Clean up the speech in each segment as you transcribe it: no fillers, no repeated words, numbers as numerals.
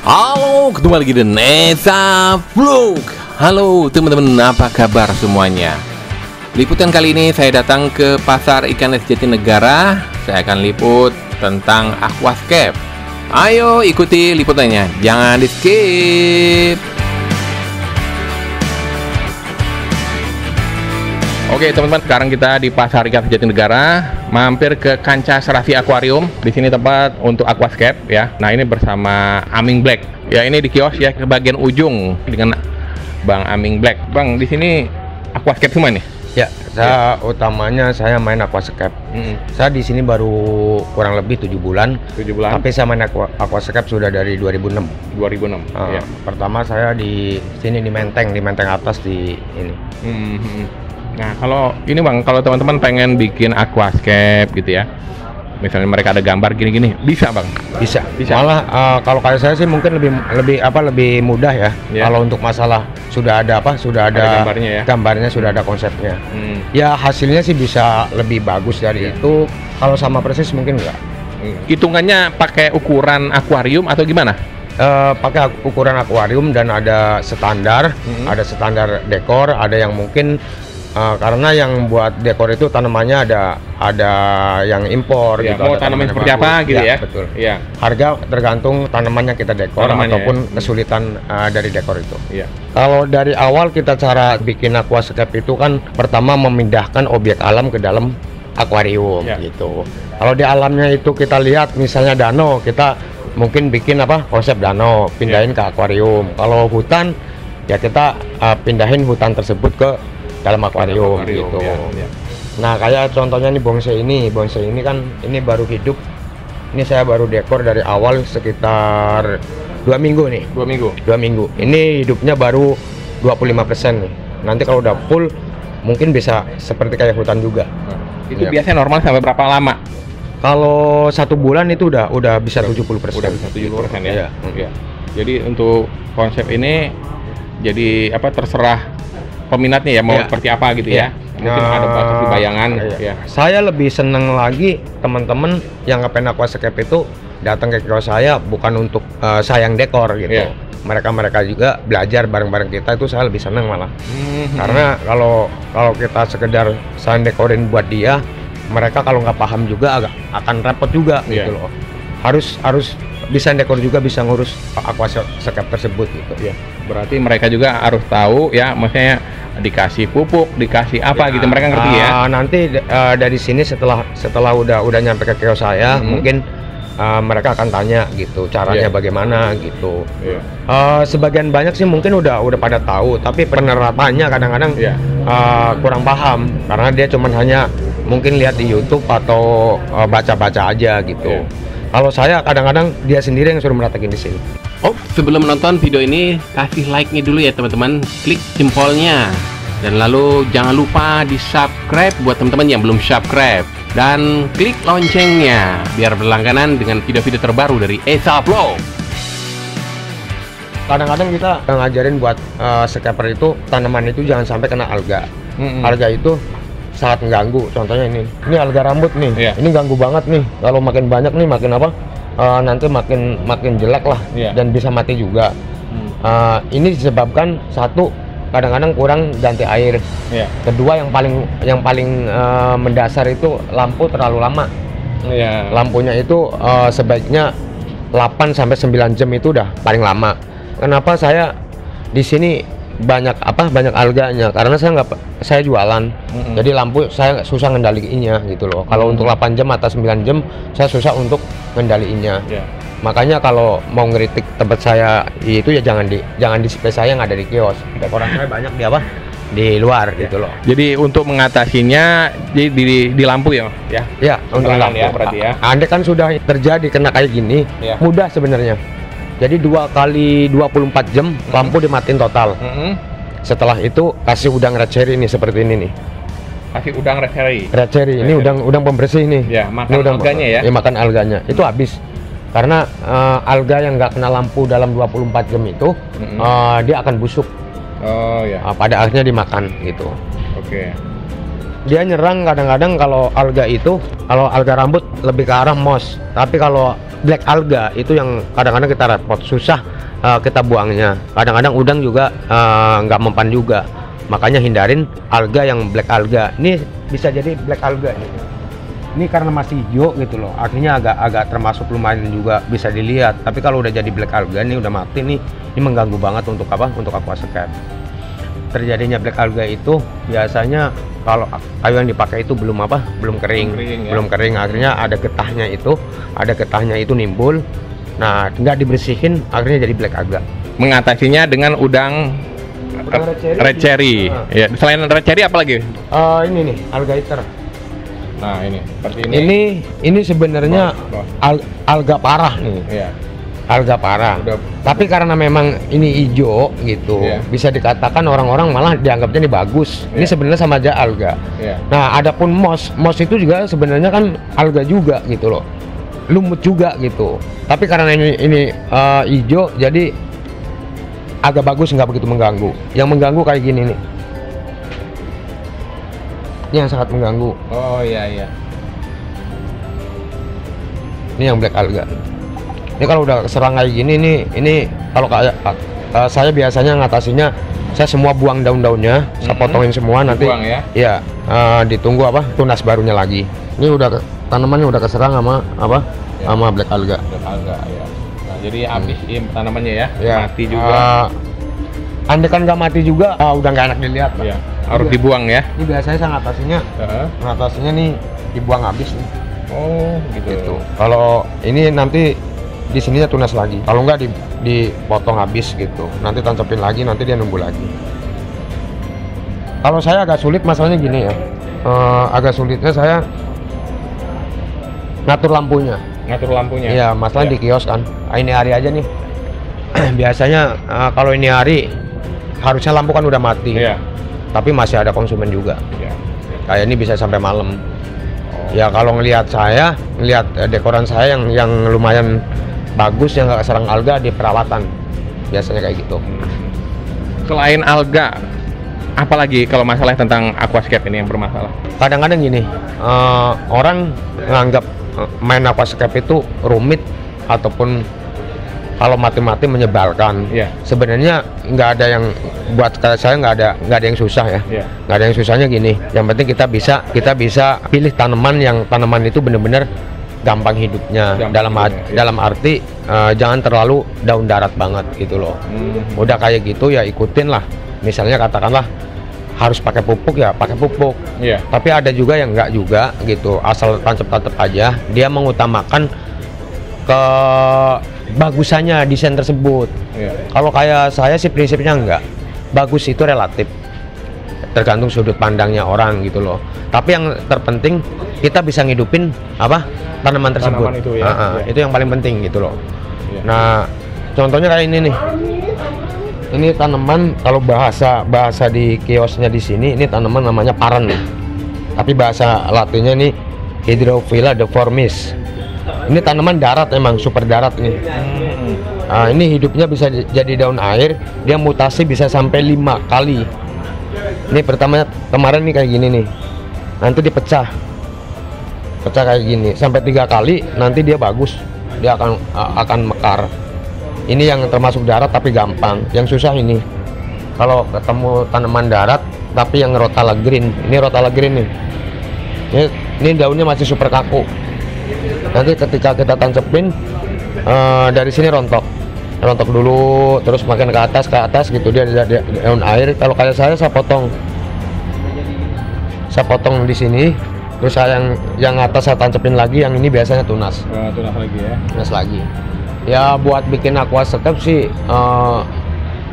Halo, ketemu lagi di Nesa Vlog. Halo teman-teman, apa kabar semuanya? Liputan kali ini saya datang ke Pasar Ikan Jatinegara. Saya akan liput tentang aquascape. Ayo ikuti liputannya, jangan di skip. Oke teman-teman, sekarang kita di Pasar Ikan Jatinegara, mampir ke Kancah Serasi Aquarium. Di sini tempat untuk aquascape ya. Nah ini bersama Aming Black. Ya ini di kios ya, ke bagian ujung dengan Bang Aming Black. Bang, di sini aquascape semua nih? Ya, utamanya saya main aquascape. Saya di sini baru kurang lebih 7 bulan. 7 bulan. Tapi saya main aquascape sudah dari 2006. 2006. Ya. Pertama saya di sini di Menteng atas di ini. Nah, kalau ini Bang, kalau teman-teman pengen bikin aquascape gitu ya, misalnya mereka ada gambar gini-gini, bisa Bang? Bisa. Malah kalau kayak saya sih mungkin lebih mudah ya. Kalau untuk masalah sudah ada gambarnya ya. Gambarnya sudah ada konsepnya. Ya hasilnya sih bisa lebih bagus dari itu. Kalau sama persis mungkin enggak. Hitungannya pakai ukuran akuarium atau gimana? Pakai ukuran akuarium dan ada standar, ada standar dekor, ada yang mungkin karena yang buat dekor itu tanamannya ada yang impor ya, gitu. Mau tanaman seperti apa gitu ya? Betul. Ya. Harga tergantung tanaman yang kita dekor ataupun kesulitan dari dekor itu. Ya. Kalau dari awal kita cara bikin aquascape itu kan pertama memindahkan objek alam ke dalam akuarium gitu. Kalau di alamnya itu kita lihat misalnya danau, kita mungkin bikin konsep danau, pindahin ke akuarium. Kalau hutan ya kita pindahin hutan tersebut ke dalam akuarium gitu. Nah kayak contohnya nih bonsai ini kan ini baru hidup. Ini saya baru dekor dari awal sekitar 2 minggu nih. 2 minggu. Ini hidupnya baru 25% nih. Nanti kalau udah full mungkin bisa seperti kayak hutan juga. Itu biasanya normal sampai berapa lama? Kalau 1 bulan itu udah bisa 70%. Udah bisa 70% ya. Ya. Jadi untuk konsep ini jadi terserah peminatnya ya mau seperti apa gitu ya. Mungkin ada batas di bayangan ya. Saya lebih seneng lagi teman-teman yang ngepen aquascape itu datang ke kios saya bukan untuk sayang dekor gitu. Mereka juga belajar bareng-bareng kita, itu saya lebih seneng malah. Karena kalau kita sekedar sayang dekorin buat dia, mereka kalau nggak paham juga akan repot juga gitu loh. Harus bisa dekor juga, bisa ngurus aquascape tersebut gitu. Berarti mereka juga harus tahu ya, maksudnya dikasih pupuk, dikasih apa gitu, mereka ngerti ya. Nanti dari sini setelah udah nyampe ke kios saya, mungkin mereka akan tanya gitu caranya bagaimana gitu. Sebagian banyak sih mungkin udah pada tahu, tapi penerapannya kadang-kadang kurang paham karena dia cuman hanya mungkin lihat di YouTube atau baca-baca aja gitu. Kalau saya kadang-kadang dia sendiri yang suruh meratakin di sini. Oh, sebelum menonton video ini kasih like-nya dulu ya teman-teman, klik jempolnya. Dan lalu jangan lupa di subscribe buat teman-teman yang belum subscribe. Dan klik loncengnya biar berlangganan dengan video-video terbaru dari Nesa Vlog. Kadang-kadang kita ngajarin buat scaper itu tanaman itu jangan sampai kena alga. Alga itu sangat mengganggu. Contohnya ini alga rambut nih. Ini ganggu banget nih. Kalau makin banyak nih makin nanti makin jelek lah dan bisa mati juga. Ini disebabkan satu, kadang-kadang kurang ganti air. Kedua, yang paling mendasar itu lampu terlalu lama. Lampunya itu sebaiknya 8 sampai 9 jam itu udah paling lama. Kenapa saya di sini banyak alganya? Karena saya jualan. Jadi lampu saya susah ngendaliinnya gitu loh. Kalau untuk 8 jam atau 9 jam saya susah untuk ngendaliinnya. Makanya kalau mau ngeritik tempat saya itu ya jangan di space saya yang ada di kios. Dekoran saya banyak di luar gitu loh. Jadi untuk mengatasinya di lampu ya? Ya, untuk lampu. Berarti ya. Andai kan sudah terjadi kena kayak gini, mudah sebenarnya. Jadi 2 kali 24 jam lampu dimatiin total. Setelah itu kasih udang red cherry nih seperti ini nih. Kasih udang red cherry. Red cherry ini udang pembersih nih. Makan alganya ya. Makan alganya. Itu habis. Karena alga yang nggak kena lampu dalam 24 jam itu dia akan busuk. Pada akhirnya dimakan gitu. Dia nyerang kadang-kadang kalau alga rambut lebih ke arah moss. Tapi kalau black alga itu yang kadang-kadang kita repot, susah kita buangnya. Kadang-kadang udang juga nggak mempan juga, makanya hindarin alga yang black alga. Ini bisa jadi black alga nih. Ini karena masih hijau gitu loh, artinya agak termasuk lumayan juga bisa dilihat. Tapi kalau udah jadi black alga nih, udah mati nih, ini mengganggu banget untuk apa? Untuk aquascape. Terjadinya black alga itu biasanya kalau kayu yang dipakai itu belum kering, ya? Belum kering, akhirnya ada getahnya itu nimbul. Nah, nggak dibersihin, akhirnya jadi black alga. Mengatasinya dengan udang red cherry. Ya, selain red cherry apa lagi? Ini nih algaiter. Nah, ini seperti ini. Ini sebenarnya alga parah nih. Iya. Alga parah. Tapi karena memang ini hijau gitu, bisa dikatakan orang-orang malah dianggapnya ini bagus. Ini sebenarnya sama aja alga. Nah, adapun moss itu juga sebenarnya kan alga juga gitu loh. Lumut juga gitu. Tapi karena ini hijau, jadi agak bagus, nggak begitu mengganggu. Yang mengganggu kayak gini nih. Ini yang sangat mengganggu. Oh iya. Ini yang black alga. Ini kalau udah serang kayak gini nih, ini kalau kayak saya biasanya ngatasinya, saya semua buang daun-daunnya, saya potongin semua, nanti buang, ya? Iya, ditunggu tunas barunya lagi. Ini udah tanamannya udah keserang sama sama black alga. Black alga ya. Nah, jadi habis tanamannya ya, mati juga. Andai kan nggak mati juga, udah nggak enak dilihat. Iya. Harus dibuang ya. Ini biasanya saya ngatasinya nih dibuang habis nih. Oh, gitu. Kalau ini nanti di sininya tunas lagi. Kalau nggak dipotong habis gitu. Nanti tancapin lagi, nanti dia numbuh lagi. Kalau saya agak sulit masalahnya gini ya. Agak sulitnya saya ngatur lampunya. Iya, masalahnya di kios kan. Ini hari aja nih. Biasanya kalau ini hari harusnya lampu kan udah mati. Iya. Tapi masih ada konsumen juga. Iya. Kayak ini bisa sampai malam. Ya kalau ngelihat dekoran saya yang lumayan bagus, yang nggak serang alga di perawatan, biasanya kayak gitu. Selain alga, apalagi kalau masalah tentang aquascape ini yang bermasalah? Kadang-kadang gini, orang nganggap main aquascape itu rumit ataupun kalau mati-mati menyebalkan. Sebenarnya nggak ada yang buat saya nggak ada yang susah ya. Nggak ada yang susahnya gini. Yang penting kita bisa pilih tanaman itu benar-benar gampang hidupnya. Dalam arti jangan terlalu daun darat banget gitu loh. Udah kayak gitu ya ikutin lah. Misalnya katakanlah harus pakai pupuk ya pakai pupuk. Tapi ada juga yang nggak juga gitu. Asal tancap-tancap aja. Dia mengutamakan bagusannya desain tersebut. Kalau kayak saya sih prinsipnya enggak. Bagus itu relatif. Tergantung sudut pandangnya orang gitu loh. Tapi yang terpenting kita bisa ngidupin tanaman tersebut. Itu, itu yang paling penting gitu loh. Nah, contohnya kayak ini nih. Ini tanaman kalau bahasa di kiosnya di sini ini tanaman namanya paran nih. Tapi bahasa latinnya nih Hydrophila deformis. Ini tanaman darat, emang super darat nih. Nah, ini hidupnya bisa jadi daun air, dia mutasi bisa sampai 5 kali. Ini pertama kemarin nih kayak gini nih, nanti dipecah kayak gini sampai 3 kali, nanti dia bagus, dia akan mekar. Ini yang termasuk darat tapi gampang. Yang susah ini kalau ketemu tanaman darat tapi yang rotala green. Ini rotala green nih. Ini daunnya masih super kaku. Nanti ketika kita tancepin dari sini rontok dulu, terus makin ke atas gitu dia daun air. Kalau kayak saya potong di sini, terus yang atas saya tancepin lagi, yang ini biasanya tunas. Tunas lagi ya. Tunas lagi. Ya buat bikin aquascape sih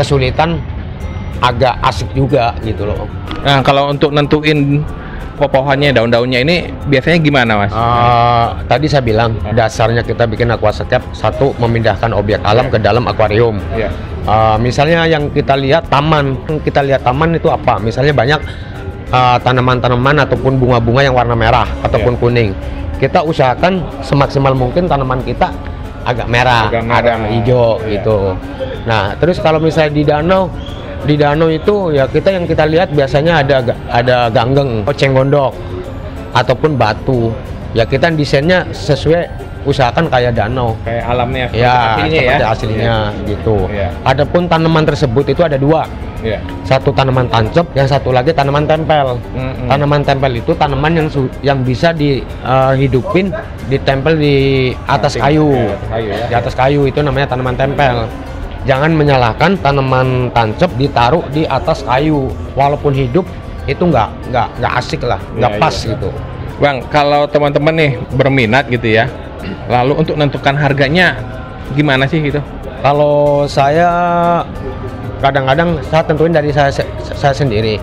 kesulitan, agak asik juga gitu loh. Nah kalau untuk nentuin pohonnya, daun-daunnya ini biasanya gimana mas? Tadi saya bilang dasarnya kita bikin aquascape, satu memindahkan objek alam ke dalam akuarium. Misalnya yang kita lihat taman itu apa? Misalnya banyak tanaman-tanaman ataupun bunga-bunga yang warna merah ataupun kuning. Kita usahakan semaksimal mungkin tanaman kita agak merah, ada hijau gitu. Nah terus kalau misalnya di danau itu ya yang kita lihat biasanya ada ganggeng, cenggondok ataupun batu. Ya kita desainnya sesuai usahakan kayak danau, kayak alamnya ya, aslinya seperti ya. aslinya gitu. Iya. Adapun tanaman tersebut itu ada dua. Iya. Satu tanaman tancep, yang satu lagi tanaman tempel. Tanaman tempel itu tanaman yang bisa dihidupin, ditempel di atas kayu. Ya. Di atas kayu itu namanya tanaman tempel. Jangan menyalahkan tanaman tancep ditaruh di atas kayu, walaupun hidup itu nggak asik lah, nggak pas gitu. Bang, kalau teman-teman nih berminat gitu ya, lalu untuk menentukan harganya gimana sih gitu? Kalau saya kadang-kadang saya tentuin dari saya sendiri.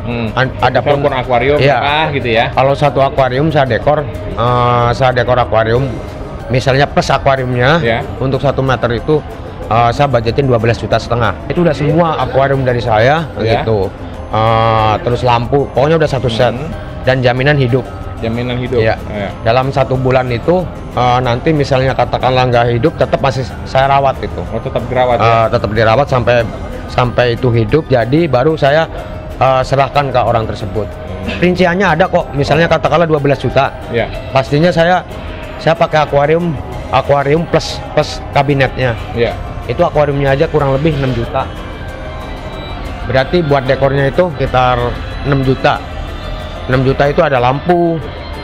Adapun akuarium ya, gitu ya. Kalau satu akuarium saya dekor akuarium, misalnya plus akuariumnya untuk 1 meter itu saya budgetin 12,5 juta. Itu udah semua akuarium dari saya gitu. Terus lampu, pokoknya udah satu set dan jaminan hidup. Jaminan hidup. Ya. Dalam 1 bulan itu nanti misalnya katakanlah nggak hidup, tetap masih saya rawat itu. Oh, tetap dirawat ya? Tetap dirawat sampai itu hidup, jadi baru saya serahkan ke orang tersebut. Rinciannya ada kok, misalnya katakanlah 12 juta. Ya. Pastinya saya pakai akuarium plus kabinetnya. Ya. Itu akuariumnya aja kurang lebih 6 juta. Berarti buat dekornya itu sekitar 6 juta. 6 juta itu ada lampu,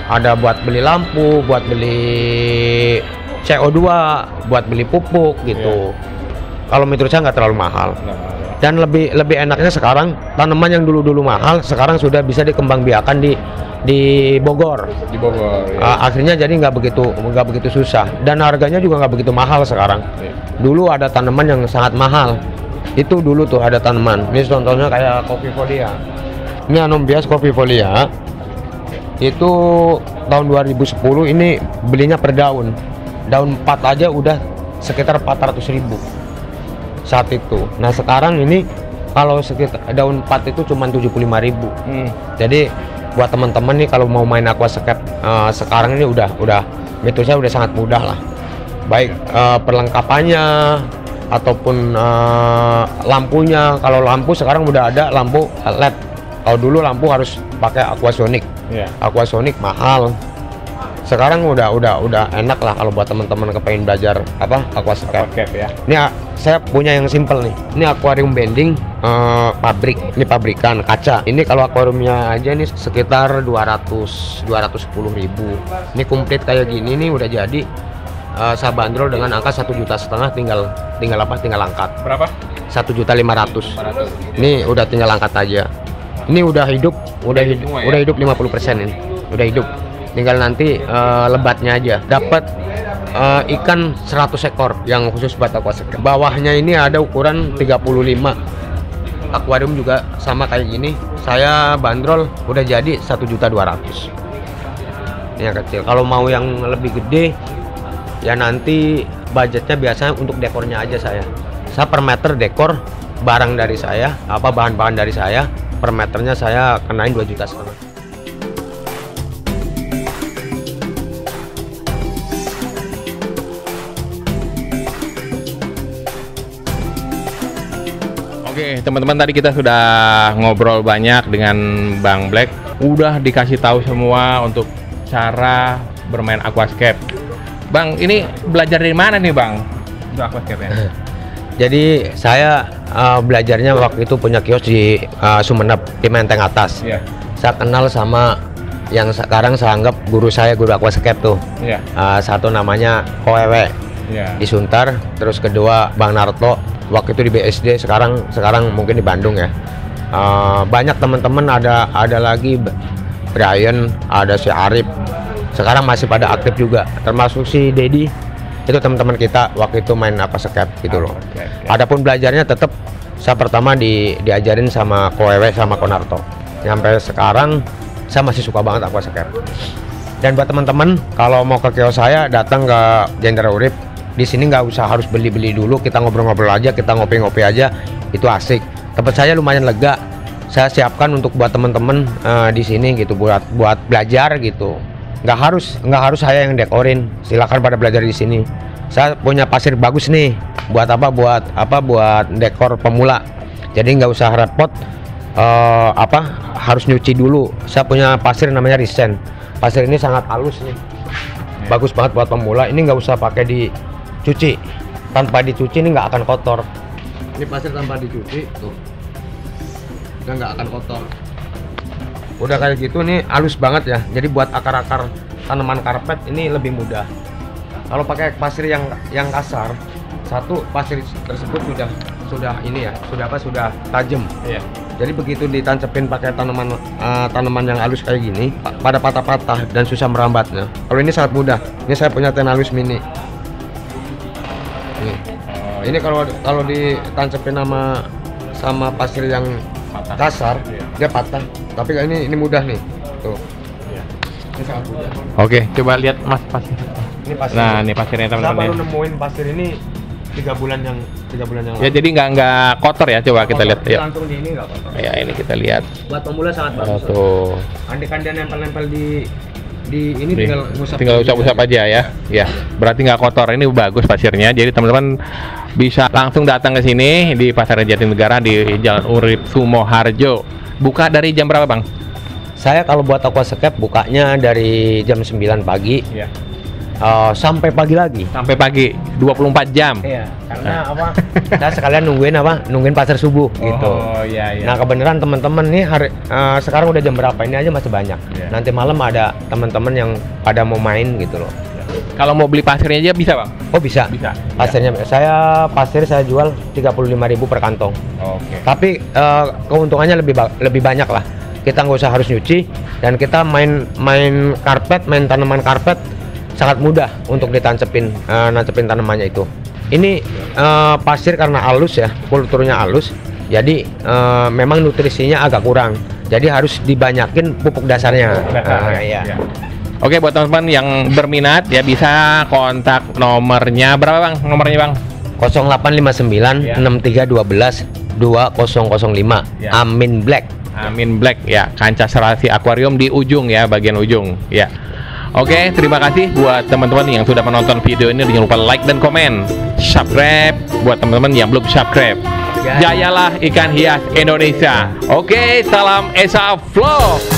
ada buat beli lampu, buat beli CO2, buat beli pupuk gitu. Kalau menurut saya nggak terlalu mahal. Dan lebih enaknya sekarang tanaman yang dulu mahal sekarang sudah bisa dikembangbiakan di Bogor. Di Bogor. Ya. Akhirnya jadi nggak begitu susah dan harganya juga nggak begitu mahal sekarang. Ya. Dulu ada tanaman yang sangat mahal. Itu dulu tuh ada tanaman. Ini contohnya kayak Coffeefolia. Ini Anombias Coffeefolia. Itu tahun 2010 ini belinya per daun. Daun 4 aja udah sekitar 400.000 saat itu. Nah sekarang ini kalau sekitar daun 4 itu cuma 75.000. Jadi buat teman-teman nih kalau mau main aquascape sekarang ini udah menurut saya udah sangat mudah lah. Baik perlengkapannya ataupun lampunya. Kalau lampu sekarang udah ada lampu LED. Kalau dulu lampu harus pakai aquasonic. Aquasonic mahal. Sekarang udah enak lah kalau buat teman-teman kepengen belajar aquascape ya. Ini saya punya yang simple nih. Ini akuarium bending pabrik. Ini pabrikan kaca. Ini kalau akuariumnya aja nih sekitar 210.000. Ini komplit kayak gini nih udah jadi. Saya bandrol dengan angka 1,5 juta, tinggal angkat. Berapa? 1.500.000. Ini udah tinggal angkat aja. Ini udah hidup 50% ini. Udah hidup. Tinggal nanti lebatnya aja. Dapat ikan 100 ekor yang khusus buat aquascape. Bawahnya ini ada ukuran 35. Akuarium juga sama kayak gini. Saya bandrol udah jadi 1.200.000. Ini yang kecil. Kalau mau yang lebih gede ya nanti budgetnya biasanya untuk dekornya aja saya per meter dekor barang dari saya, bahan-bahan dari saya, per meternya saya kenain 2,5 juta. Oke, teman-teman, tadi kita sudah ngobrol banyak dengan Bang Black. Udah dikasih tahu semua untuk cara bermain aquascape. Bang, ini belajar dari mana nih Bang untuk aquascape-nya? Jadi saya belajarnya waktu itu punya kios di Sumeneb di Menteng Atas. Saya kenal sama yang sekarang saya anggap guru aquascape tuh. Satu namanya Kowewe di Suntar, terus kedua Bang Narto waktu itu di BSD, sekarang mungkin di Bandung ya. Banyak teman-teman, ada lagi Brian, ada si Arif, sekarang masih pada aktif juga, termasuk si Dedi. Itu teman-teman kita waktu itu main aquascape gitu loh. Adapun belajarnya tetap saya pertama diajarin sama Kowewe sama Konarto. Sampai sekarang saya masih suka banget aquascape. Dan buat teman-teman kalau mau ke kios saya, datang ke Jendera Urip. Di sini nggak usah harus beli-beli dulu, kita ngobrol-ngobrol aja, kita ngopi-ngopi aja, itu asik. Tempat saya lumayan lega. Saya siapkan untuk buat teman-teman di sini gitu, buat belajar gitu. Nggak harus saya yang dekorin, silakan pada belajar di sini. Saya punya pasir bagus nih, buat dekor pemula. Jadi nggak usah repot harus nyuci dulu. Saya punya pasir namanya Risen. Pasir ini sangat halus nih. bagus banget buat pemula. Ini nggak usah pakai dicuci, tanpa dicuci ini nggak akan kotor. Ini pasir tanpa dicuci tuh, nggak akan kotor. Udah kayak gitu nih halus banget ya. Jadi buat akar-akar tanaman karpet ini lebih mudah. Kalau pakai pasir yang kasar, satu pasir tersebut sudah ini ya, sudah tajam. Iya. Jadi begitu ditancepin pakai tanaman yang halus kayak gini, pada patah-patah dan susah merambatnya. Kalau ini sangat mudah. Ini saya punya ten halus mini. Nih. Ini kalau ditancepin sama pasir yang kasar, dia patah. Tapi ini mudah nih. Tuh. Ini sangat mudah. Oke, coba lihat Mas pasir. Ini pasir. Nah, ini pasirnya teman-teman. Saya baru nemuin pasir ini 3 bulan yang lalu. Ya, jadi nggak kotor ya. Coba kita lihat ya. Langsung di ini nggak kotor. Ya, ini kita lihat. Buat pemula sangat bagus. Tuh. Andaikan dia nempel-nempel di ini tinggal usap aja ya. Ya, berarti nggak kotor. Ini bagus pasirnya. Jadi teman-teman bisa langsung datang ke sini di Pasar Jatinegara di Jalan Urip Sumoharjo. Buka dari jam berapa, Bang? Saya kalau buat aquascape bukanya dari jam 9 pagi. Iya. Sampai pagi lagi. Sampai pagi 24 jam. Iya, karena apa? Saya sekalian nungguin pasar subuh gitu. Oh iya. Nah, kebenaran teman-teman nih sekarang udah jam berapa? Ini aja masih banyak. Iya. Nanti malam ada teman-teman yang pada mau main gitu loh. Kalau mau beli pasirnya aja bisa, Bang? Oh, bisa. Bisa. Pasirnya pasir saya jual 35.000 per kantong. Oke. Tapi keuntungannya lebih banyak lah. Kita nggak usah harus nyuci dan kita main karpet, main tanaman karpet sangat mudah untuk nancepin tanamannya itu. Ini pasir karena halus ya, kulturnya halus, jadi memang nutrisinya agak kurang. Jadi harus dibanyakin pupuk dasarnya. Iya. Oke, buat teman-teman yang berminat ya bisa kontak nomornya berapa, Bang? Nomornya, Bang? 0859 6312 2005. Ya. Amin Black. Amin Black ya, kancah serasi akuarium di ujung ya, bagian ujung ya. Oke, terima kasih buat teman-teman yang sudah menonton video ini. Jangan lupa like dan komen, subscribe buat teman-teman yang belum subscribe. Jayalah ikan hias Indonesia. Oke, salam Esa Vlog.